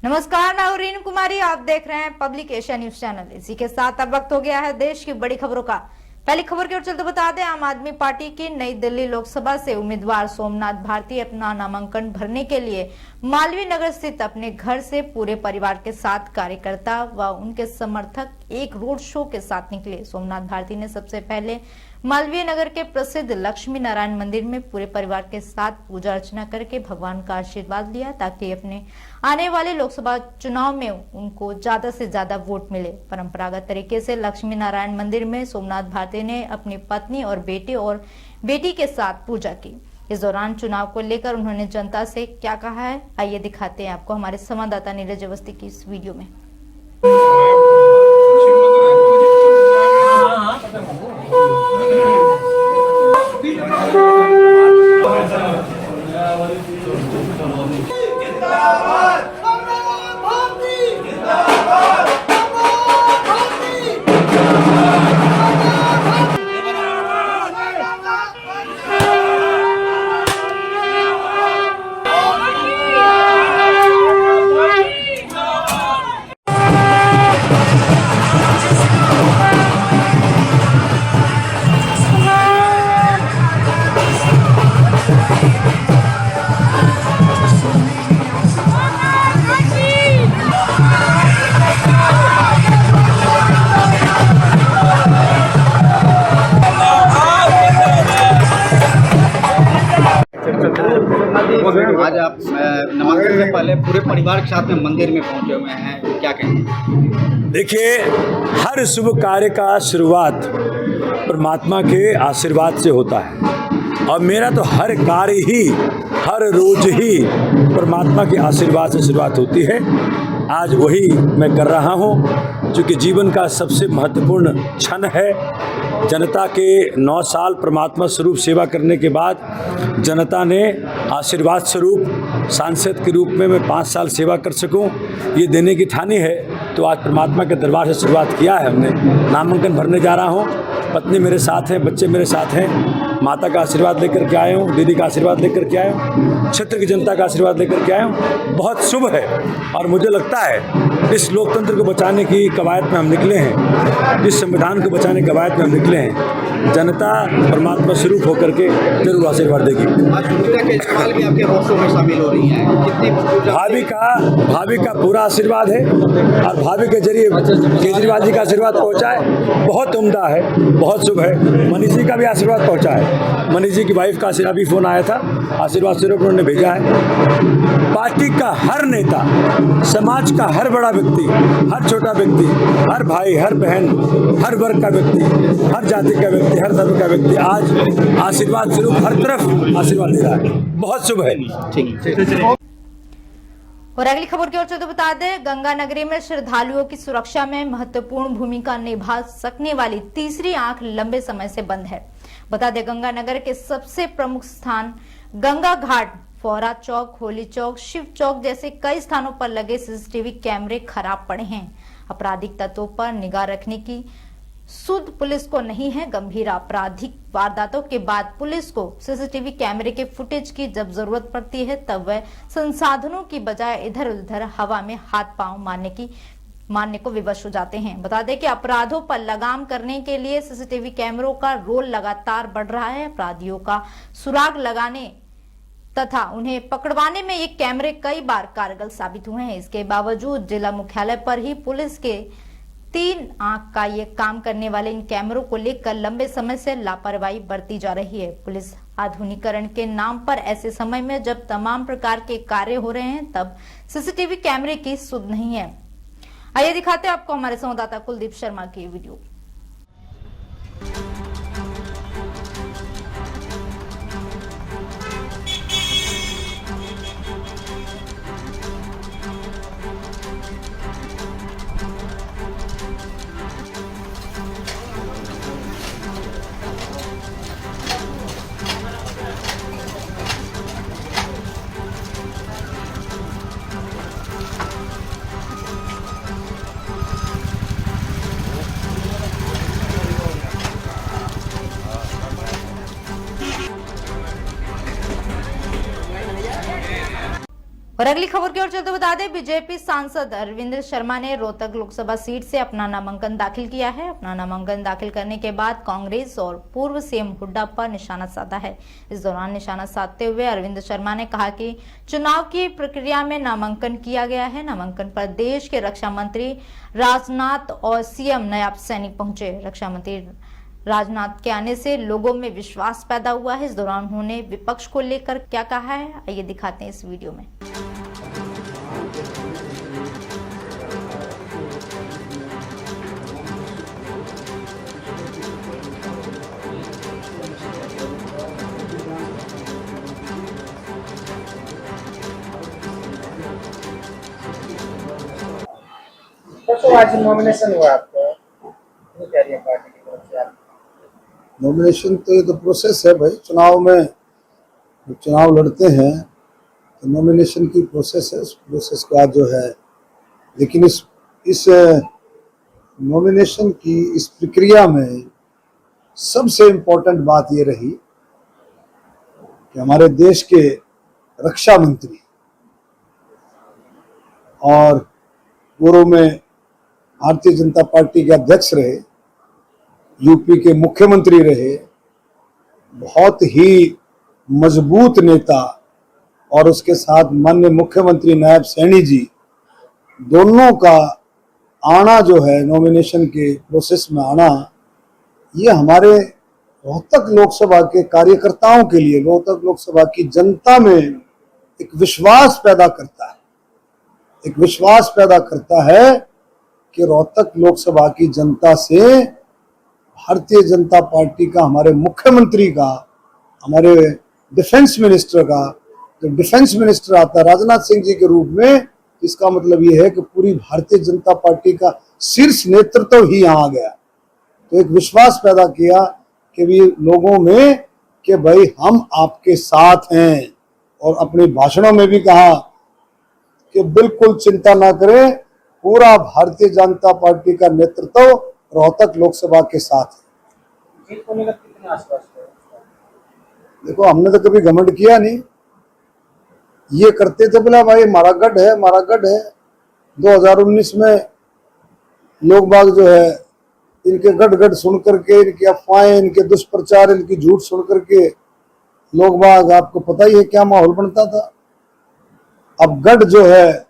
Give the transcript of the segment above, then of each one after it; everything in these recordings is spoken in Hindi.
नमस्कार, मैं हूं रीनू कुमारी। आप देख रहे हैं पब्लिक एशिया न्यूज चैनल। इसी के साथ अब वक्त हो गया है देश की बड़ी खबरों का। पहली खबर की ओर चलते बता दें, आम आदमी पार्टी की नई दिल्ली लोकसभा से उम्मीदवार सोमनाथ भारती अपना नामांकन भरने के लिए मालवीय नगर स्थित अपने घर से पूरे परिवार के साथ कार्यकर्ता व उनके समर्थक एक रोड शो के साथ निकले। सोमनाथ भारती ने सबसे पहले मालवीय नगर के प्रसिद्ध लक्ष्मी नारायण मंदिर में पूरे परिवार के साथ पूजा अर्चना करके भगवान का आशीर्वाद लिया, ताकि अपने आने वाले लोकसभा चुनाव में उनको ज्यादा से ज्यादा वोट मिले। परंपरागत तरीके से लक्ष्मी नारायण मंदिर में सोमनाथ भारती ने अपनी पत्नी और बेटी के साथ पूजा की। इस दौरान चुनाव को लेकर उन्होंने जनता से क्या कहा है, आइए दिखाते हैं आपको हमारे संवाददाता नीरज अवस्थी की इस वीडियो में। आज आप नामांकन से पहले पूरे परिवार के साथ में मंदिर में पहुंचे हुए हैं, क्या कहेंगे? देखिए, हर शुभ कार्य का शुरुआत परमात्मा के आशीर्वाद से होता है और मेरा तो हर कार्य ही हर रोज ही परमात्मा के आशीर्वाद से शुरुआत होती है। आज वही मैं कर रहा हूँ, क्योंकि जीवन का सबसे महत्वपूर्ण क्षण है। जनता के 9 साल परमात्मा स्वरूप सेवा करने के बाद जनता ने आशीर्वाद स्वरूप सांसद के रूप में मैं 5 साल सेवा कर सकूं, ये देने की ठानी है। तो आज परमात्मा के दरबार से शुरुआत किया है हमने। नामांकन भरने जा रहा हूं, पत्नी मेरे साथ है, बच्चे मेरे साथ हैं, माता का आशीर्वाद लेकर के आया हूँ, दीदी का आशीर्वाद लेकर के आया हूँ, क्षेत्र की जनता का आशीर्वाद लेकर के आया हूँ। बहुत शुभ है और मुझे लगता है इस लोकतंत्र को बचाने की कवायद में हम निकले हैं, इस संविधान को बचाने की कवायद में हम निकले हैं। जनता परमात्मा स्वरूप होकर के जरूर आशीर्वाद देगी। आज पूजा के इस्तेमाल भी आपके रोड शो में शामिल हो रही हैं, कितनी भाभी का पूरा आशीर्वाद है और भाभी के जरिए केजरीवाल जी का आशीर्वाद पहुंचा है। बहुत उम्दा है, बहुत शुभ है। मनीष जी का भी आशीर्वाद पहुंचा है। मनीष जी की वाइफ का अभी फोन आया था, आशीर्वाद स्वरूप उन्होंने भेजा है। पार्टी का हर नेता, समाज का हर बड़ा व्यक्ति, हर छोटा व्यक्ति, हर भाई, हर बहन, हर वर्ग का व्यक्ति, हर जाति का व्यक्ति, हर धर्म का व्यक्ति आज आशीर्वाद स्वरूप हर तरफ आशीर्वाद दे रहा है। बहुत शुभ है। ठीक। और अगली खबर की ओर चलते बता दें, गंगा नगरी में श्रद्धालुओं की सुरक्षा में महत्वपूर्ण भूमिका निभा सकने वाली तीसरी आंख लंबे समय से बंद है। बता दें, गंगा नगर के सबसे प्रमुख स्थान गंगा घाट, फोहरा चौक, होली चौक, शिव चौक जैसे कई स्थानों पर लगे सीसीटीवी कैमरे खराब पड़े हैं। आपराधिक तत्वों पर निगाह रखने की सुध पुलिस को नहीं है। गंभीर आपराधिक वारदातों के बाद पुलिस को सीसीटीवी कैमरे के फुटेज की जब जरूरत पड़ती है, तब वह संसाधनों की बजाय इधर उधर हवा में हाथ पांव मारने को विवश हो जाते हैं। बता दें कि अपराधों पर लगाम करने के लिए सीसीटीवी कैमरों का रोल लगातार बढ़ रहा है। अपराधियों का सुराग लगाने तथा उन्हें पकड़वाने में ये कैमरे कई बार कारगर साबित हुए हैं। इसके बावजूद जिला मुख्यालय पर ही पुलिस के 3 आंख का ये काम करने वाले इन कैमरों को लेकर लंबे समय से लापरवाही बरती जा रही है। पुलिस आधुनिकीकरण के नाम पर ऐसे समय में जब तमाम प्रकार के कार्य हो रहे हैं, तब सीसीटीवी कैमरे की सुध नहीं है। आइए दिखाते हैं आपको हमारे संवाददाता कुलदीप शर्मा की वीडियो। और अगली खबर की ओर चलते बता दें, बीजेपी सांसद अरविंद शर्मा ने रोहतक लोकसभा सीट से अपना नामांकन दाखिल किया है। अपना नामांकन दाखिल करने के बाद कांग्रेस और पूर्व सीएम हुड्डा पर निशाना साधा है। इस दौरान निशाना साधते हुए अरविंद शर्मा ने कहा कि चुनाव की प्रक्रिया में नामांकन किया गया है। नामांकन पर देश के रक्षा मंत्री राजनाथ और सीएम नायब सैनी पहुंचे। रक्षा मंत्री राजनाथ के आने से लोगों में विश्वास पैदा हुआ है। इस दौरान उन्होंने विपक्ष को लेकर क्या कहा है, आइए दिखाते हैं इस वीडियो में। परसों आज नॉमिनेशन हुआ आपका, क्या कह रही है पार्टी की तरफ से आप? नॉमिनेशन तो ये तो प्रोसेस है भाई। चुनाव में जब चुनाव लड़ते हैं तो नॉमिनेशन की प्रोसेस है, उस प्रोसेस का जो है। लेकिन इस नॉमिनेशन की इस प्रक्रिया में सबसे इम्पोर्टेंट बात ये रही कि हमारे देश के रक्षा मंत्री और पूर्व में भारतीय जनता पार्टी के अध्यक्ष रहे, यूपी के मुख्यमंत्री रहे, बहुत ही मजबूत नेता, और उसके साथ माननीय मुख्यमंत्री नायब सैनी जी, दोनों का आना जो है नॉमिनेशन के प्रोसेस में आना, ये हमारे रोहतक लोकसभा के कार्यकर्ताओं के लिए, रोहतक लोकसभा की जनता में एक विश्वास पैदा करता है। एक विश्वास पैदा करता है कि रोहतक लोकसभा की जनता से भारतीय जनता पार्टी का, हमारे मुख्यमंत्री का, हमारे डिफेंस मिनिस्टर का, तो डिफेंस मिनिस्टर आता है राजनाथ सिंह जी के रूप में, इसका मतलब ये है कि पूरी भारतीय जनता पार्टी का शीर्ष नेतृत्व ही यहाँ आ गया। तो एक विश्वास पैदा किया कि भी लोगों में कि भाई हम आपके साथ हैं, और अपने भाषणों में भी कहा कि बिल्कुल चिंता ना करें, पूरा भारतीय जनता पार्टी का नेतृत्व रोहतक लोकसभा के साथ है। जीत को लेकर कितने आश्वस्त है? देखो, हमने तो कभी घमंड किया नहीं। ये करते थे बोला भाई हमारा गढ़ है, हमारा गढ़ है। 2019 में लोग बाग जो है इनके गढ़ गढ़ सुन करके, इनकी अफवाहें, इनके दुष्प्रचार, इनकी झूठ सुन करके लोग बाग, आपको पता ही है क्या माहौल बनता था। अब गढ़ जो है,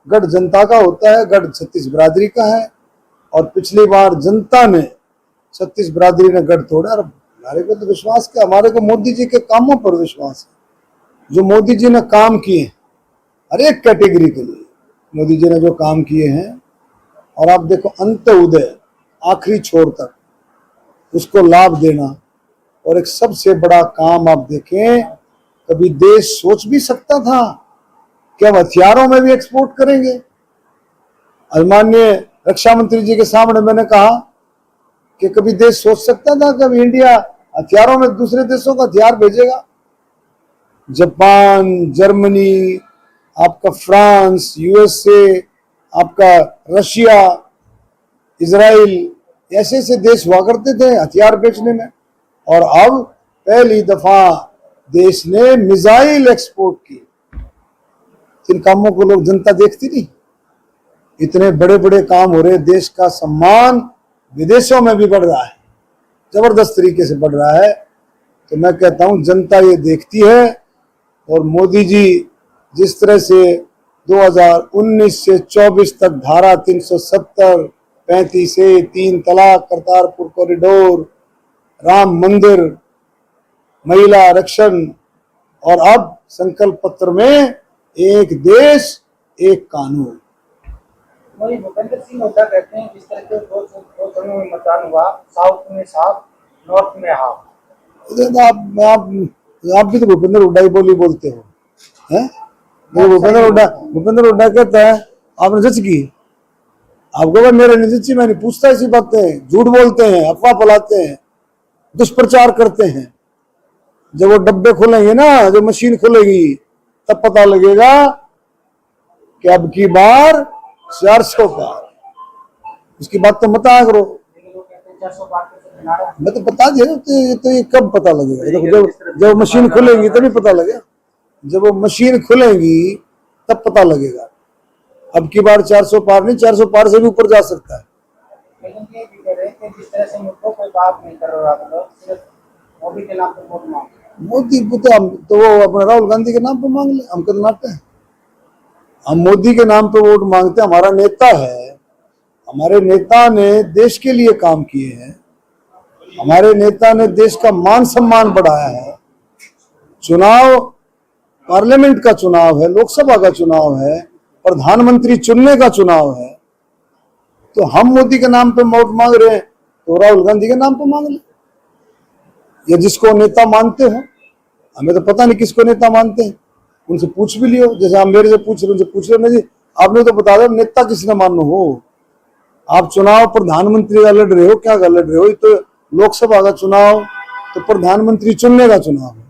गढ़ जनता का होता है, गढ़ छत्तीस बिरादरी का है, और पिछली बार जनता ने, छत्तीस बिरादरी ने गढ़ तोड़ा। और हमारे को तो विश्वास क्या, हमारे को मोदी जी के कामों पर विश्वास है। जो मोदी जी ने काम किए हर एक कैटेगरी के लिए, मोदी जी ने जो काम किए हैं, और आप देखो अंत उदय आखिरी छोर तक उसको लाभ देना, और एक सबसे बड़ा काम आप देखें, कभी देश सोच भी सकता था कि हम हथियारों में भी एक्सपोर्ट करेंगे। माननीय रक्षा मंत्री जी के सामने मैंने कहा कि कभी देश सोच सकता था कि इंडिया हथियारों में दूसरे देशों का हथियार भेजेगा। जापान, जर्मनी, आपका फ्रांस, यूएसए, आपका रशिया, इजराइल, ऐसे ऐसे देश हुआ करते थे हथियार बेचने में। और अब पहली दफा देश ने मिसाइल एक्सपोर्ट की। इन कामों को लोग, जनता देखती नहीं। इतने बड़े बड़े काम हो रहे, देश का सम्मान विदेशों में भी बढ़ रहा है, जबरदस्त तरीके से बढ़ रहा है। तो मैं कहता हूं जनता ये देखती है, और मोदी जी जिस तरह से 2019 से 24 तक धारा 370, 35 से 3 तलाक, करतारपुर कॉरिडोर, राम मंदिर, महिला आरक्षण, और अब संकल्प पत्र में एक देश एक कानून। वही भूपेंद्र सिंह हुड्डा कहते हैं जिस तरह के दो चरणों में मतदान हुआ, साउथ में हाफ, नॉर्थ में हाफ। आप भी तो भूपेंद्र हुड्डा ही बोलते हो, हैं? भूपेंद्र हुड्डा कहता है आपने जज की, आपको मेरे नहीं जची, मैं नहीं पूछता ऐसी बातें। झूठ बोलते हैं, अफवाह फैलाते हैं, दुष्प्रचार करते हैं। जब वो डब्बे खुलेंगे ना, जो मशीन खुलेगी, तब पता लगेगा कि अब की बार 400 पार। उसकी बात तो मत आया करो। मैं तो बता दिया, तो ये कब पता लगेगा? जब मशीन खुलेगी तभी पता लगेगा। जब वो मशीन खुलेंगी तब पता लगेगा। अब की बार 400 पार नहीं, 400 पार से भी ऊपर जा सकता है। लेकिन ये भी कह रहे हैं कि जिस तरह से मुद्दों पर बात नहीं कर रहा था लोग, सिर्फ मोदी के नाम पर वोट मांग रहे हैं। मोदी को तो हम तो वो अपने राहुल गांधी के नाम पे मांग ले, हम कदम नाते हैं। हम मोदी के नाम पे वोट मांगते हैं। हमारा नेता है, हमारे नेता ने देश के लिए काम किए हैं, हमारे नेता ने देश का मान सम्मान बढ़ाया है। चुनाव पार्लियामेंट का चुनाव है, लोकसभा का चुनाव है, प्रधानमंत्री चुनने का चुनाव है। तो हम मोदी के नाम पे वोट मांग रहे हैं तो राहुल गांधी के नाम पे मांग ले, या जिसको नेता मानते हो। हमें तो पता नहीं किसको नेता मानते हैं, उनसे पूछ भी लियो। जैसे आप मेरे से पूछ रहे हो, उनसे पूछ रहे हो। नहीं जी, आपने तो बता दो नेता किसने मानो हो। आप चुनाव प्रधानमंत्री का लड़ रहे हो, क्या का लड़ रहे हो? ये तो लोकसभा का चुनाव तो प्रधानमंत्री चुनने का चुनाव है।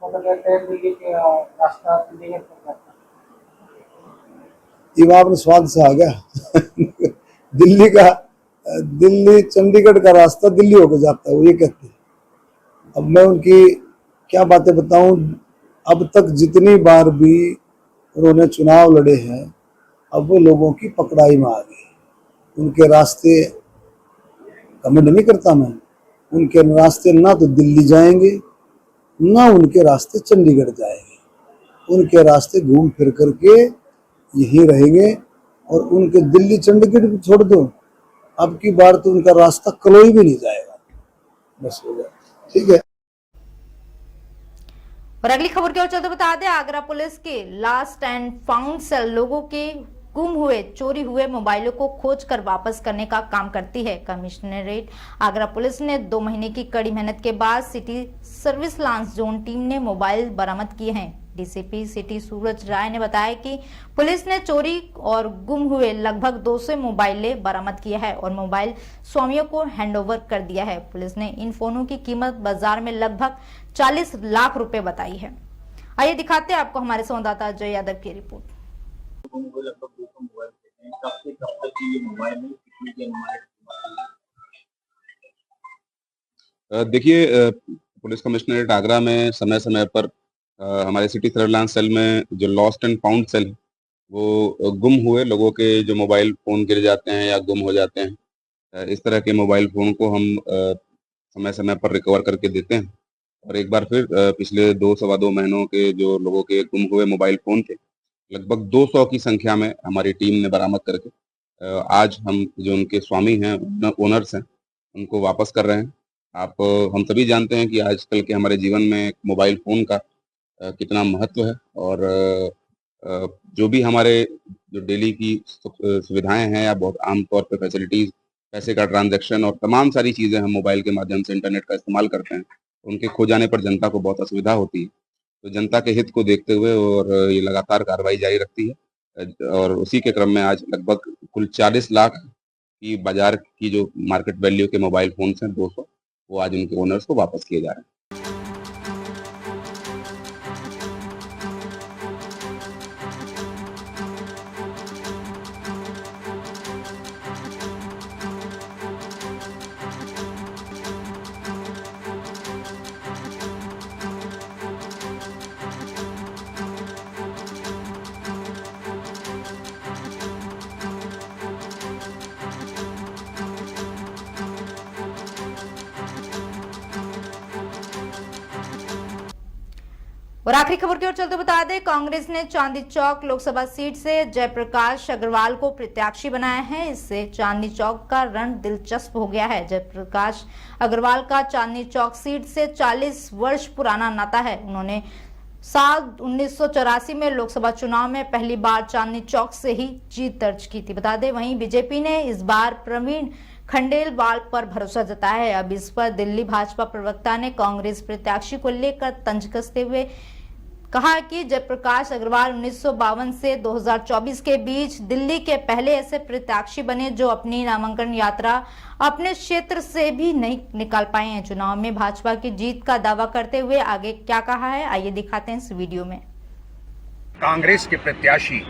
वो तो कहते हैं दिल्ली के रास्ता चंडीगढ़ तक जाता है। ये आपने स्वाद से आ गया दिल्ली चंडीगढ़ का रास्ता दिल्ली होकर जाता है, वो ये कहते हैं। अब मैं उनकी क्या बातें बताऊं। अब तक जितनी बार भी उन्होंने चुनाव लड़े हैं, अब वो लोगों की पकड़ाई में आ गए। उनके रास्ते कमेंट नहीं करता मैं, उनके रास्ते ना तो दिल्ली जाएंगे, ना उनके रास्ते चंडीगढ़ जाएंगे। उनके रास्ते घूम फिर करके यहीं रहेंगे। और उनके दिल्ली चंडीगढ़ भी छोड़ दो, अब की बार तो उनका रास्ता कलोई भी नहीं जाएगा। बस हो गया, ठीक है। और अगली खबर की ओर चलते बता दें, आगरा पुलिस के लास्ट एंड फाउंड सेल लोगों के गुम हुए, चोरी हुए मोबाइलों को खोज कर वापस करने का काम करती है। कमिश्नरेट आगरा पुलिस ने 2 महीने की कड़ी मेहनत के बाद city service lance zone team ने मोबाइल बरामद किए हैं। डीसीपी सिटी सूरज राय ने बताया कि पुलिस ने चोरी और गुम हुए लगभग 200 मोबाइलें बरामद किया है और मोबाइल स्वामियों को हैंडओवर कर दिया है। पुलिस ने इन फोनों की कीमत बाजार में लगभग 40 लाख रुपए बताई है। आइए दिखाते हैं आपको हमारे संवाददाता अजय यादव की रिपोर्ट। देखिए, पुलिस कमिश्नरेट आगरा में समय समय पर हमारे सिटी सर्विलांस सेल में जो लॉस्ट एंड फाउंड सेल है, वो गुम हुए लोगों के जो मोबाइल फ़ोन गिर जाते हैं या गुम हो जाते हैं, इस तरह के मोबाइल फ़ोन को हम समय समय पर रिकवर करके देते हैं। और एक बार फिर पिछले 2 सवा 2 महीनों के जो लोगों के गुम हुए मोबाइल फ़ोन थे, लगभग 200 की संख्या में हमारी टीम ने बरामद करके आज हम जो उनके स्वामी हैं, ओनर्स हैं, उनको वापस कर रहे हैं। हम सभी जानते हैं कि आजकल के हमारे जीवन में मोबाइल फ़ोन का कितना महत्व है। और जो भी हमारे जो डेली की सुविधाएं हैं या बहुत आम तौर पे फैसिलिटीज़, पैसे का ट्रांजैक्शन और तमाम सारी चीज़ें हम मोबाइल के माध्यम से इंटरनेट का इस्तेमाल करते हैं, उनके खो जाने पर जनता को बहुत असुविधा होती है। तो जनता के हित को देखते हुए और ये लगातार कार्रवाई जारी रखती है। और उसी के क्रम में आज लगभग कुल 40 लाख की बाजार की जो मार्केट वैल्यू के मोबाइल फ़ोन्स हैं 200, वो आज उनके ओनर्स को वापस किए जा रहे हैं। और आखिरी खबर की ओर चलते बता दें, कांग्रेस ने चांदनी चौक लोकसभा सीट से जयप्रकाश अग्रवाल को प्रत्याशी बनाया है। इससे चांदनी चौक का रण दिलचस्प हो गया है। जयप्रकाश अग्रवाल का चांदनी चौक सीट से 40 वर्ष पुराना नाता है। उन्होंने साल 1984 में लोकसभा चुनाव में पहली बार चांदनी चौक से ही जीत दर्ज की थी। बता दें, वहीं बीजेपी ने इस बार प्रवीण खंडेलवाल पर भरोसा जताया है। अब इस पर दिल्ली भाजपा प्रवक्ता ने कांग्रेस प्रत्याशी को लेकर तंज कसते हुए कहा कि जयप्रकाश अग्रवाल 1952 से 2024 के बीच दिल्ली के पहले ऐसे प्रत्याशी बने जो अपनी नामांकन यात्रा अपने क्षेत्र से भी नहीं निकाल पाए हैं। चुनाव में भाजपा की जीत का दावा करते हुए आगे क्या कहा है, आइए दिखाते हैं इस वीडियो में। कांग्रेस के प्रत्याशी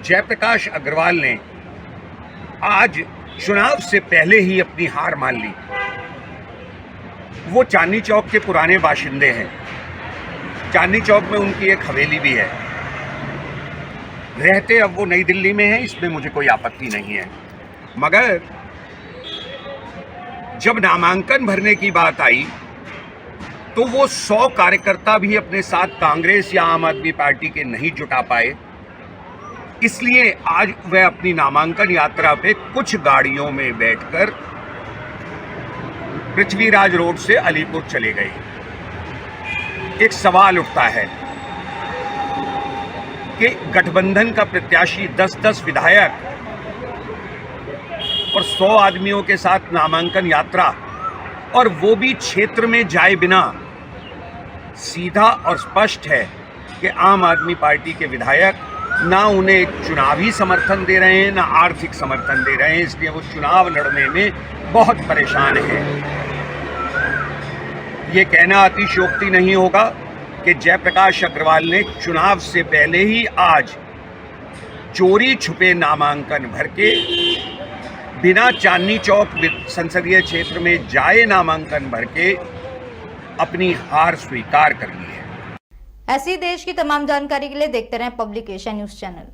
जयप्रकाश अग्रवाल ने आज चुनाव से पहले ही अपनी हार मान ली। वो चांदनी चौक के पुराने बाशिंदे हैं। चांदनी चौक में उनकी एक हवेली भी है। रहते अब वो नई दिल्ली में हैं, इसमें मुझे कोई आपत्ति नहीं है। मगर जब नामांकन भरने की बात आई तो वो 100 कार्यकर्ता भी अपने साथ कांग्रेस या आम आदमी पार्टी के नहीं जुटा पाए, इसलिए आज वह अपनी नामांकन यात्रा पे कुछ गाड़ियों में बैठकर पृथ्वीराज रोड से अलीपुर चले गए। एक सवाल उठता है कि गठबंधन का प्रत्याशी 10-10 विधायक और 100 आदमियों के साथ नामांकन यात्रा, और वो भी क्षेत्र में जाए बिना, सीधा और स्पष्ट है कि आम आदमी पार्टी के विधायक ना उन्हें चुनावी समर्थन दे रहे हैं, ना आर्थिक समर्थन दे रहे हैं, इसलिए वो चुनाव लड़ने में बहुत परेशान हैं। ये कहना अतिशयोक्ति नहीं होगा कि जयप्रकाश अग्रवाल ने चुनाव से पहले ही आज चोरी छुपे नामांकन भर के बिना चांदनी चौक संसदीय क्षेत्र में जाए नामांकन भर के अपनी हार स्वीकार कर ली है। ऐसी देश की तमाम जानकारी के लिए देखते रहें पब्लिक एशिया न्यूज चैनल।